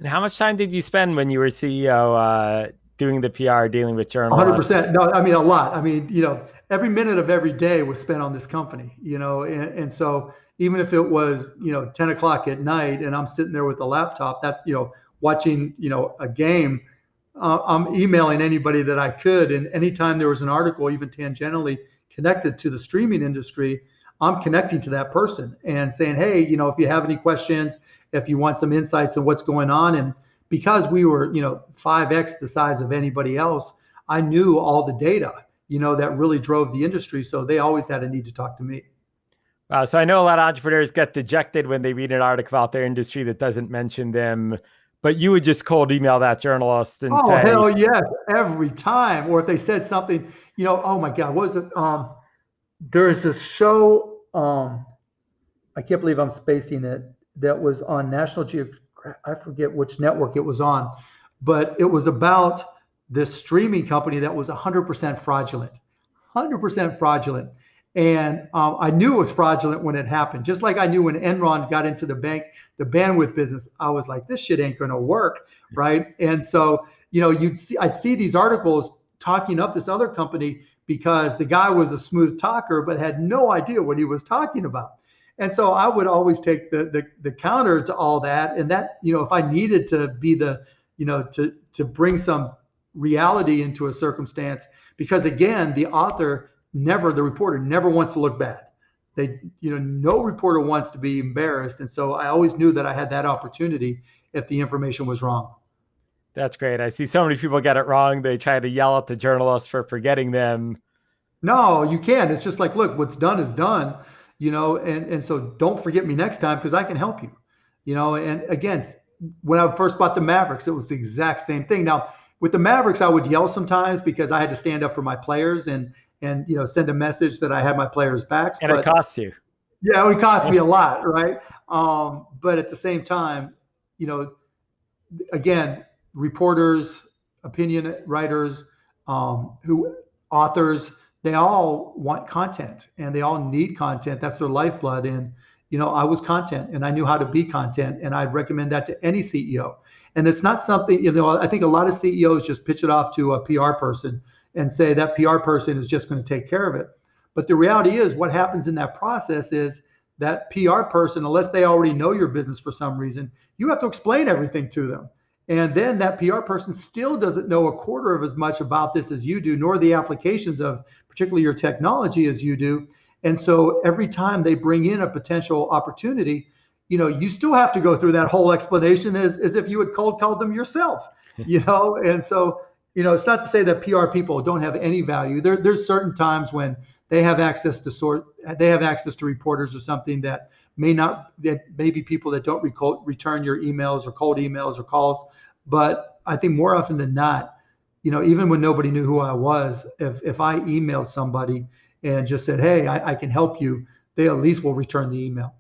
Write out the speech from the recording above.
And how much time did you spend when you were CEO doing the PR, dealing with journalists? 100%. No, I mean, a lot. I mean, every minute of every day was spent on this company, and so even if it was, 10 o'clock at night and I'm sitting there with the laptop watching, a game, I'm emailing anybody that I could. And anytime there was an article, even tangentially connected to the streaming industry, I'm connecting to that person and saying, hey, if you have any questions, if you want some insights on what's going on. And because we were, 5x the size of anybody else, I knew all the data, that really drove the industry. So they always had a need to talk to me. Wow. So I know a lot of entrepreneurs get dejected when they read an article about their industry that doesn't mention them, but you would just cold email that journalist and Oh, say, hell yes, every time. Or if they said something, oh my God, what was it? There is this show, I can't believe I'm spacing it, that was on National Geographic. I forget which network it was on, but it was about this streaming company that was 100% fraudulent. 100% fraudulent. And I knew it was fraudulent when it happened. Just like I knew when Enron got into the bandwidth business, I was like, this shit ain't going to work, right? And so, I'd see these articles talking up this other company because the guy was a smooth talker, but had no idea what he was talking about. And so I would always take the counter to all that. And that, if I needed to be to bring some reality into a circumstance, because again, the reporter never wants to look bad. No reporter wants to be embarrassed. And so I always knew that I had that opportunity if the information was wrong. that's great. I see so many people get it wrong. They try to yell at the journalists for forgetting them. No, you can't. It's just like, look, what's done is done, and so don't forget me next time because I can help you. And again, when I first bought the Mavericks, it was the exact same thing. Now, with the Mavericks, I would yell sometimes because I had to stand up for my players and send a message that I had my players' backs. And it But costs you. yeah, it would cost me a lot, right? But at the same time, you know, again, reporters, opinion writers, who authors, they all want content and they all need content. That's their lifeblood. And I was content and I knew how to be content, and I'd recommend that to any CEO. And it's not something, I think a lot of CEOs just pitch it off to a PR person and say that PR person is just going to take care of it. But the reality is, what happens in that process is that PR person, unless they already know your business for some reason, you have to explain everything to them. And then that PR person still doesn't know a quarter of as much about this as you do, nor the applications of particularly your technology as you do. And so every time they bring in a potential opportunity, you still have to go through that whole explanation as if you had cold called them yourself, And so, it's not to say that PR people don't have any value. There's certain times when they have access to reporters or something that may be people that don't return your emails or cold emails or calls. But I think more often than not, even when nobody knew who I was, if I emailed somebody and just said, hey, I can help you, they at least will return the email.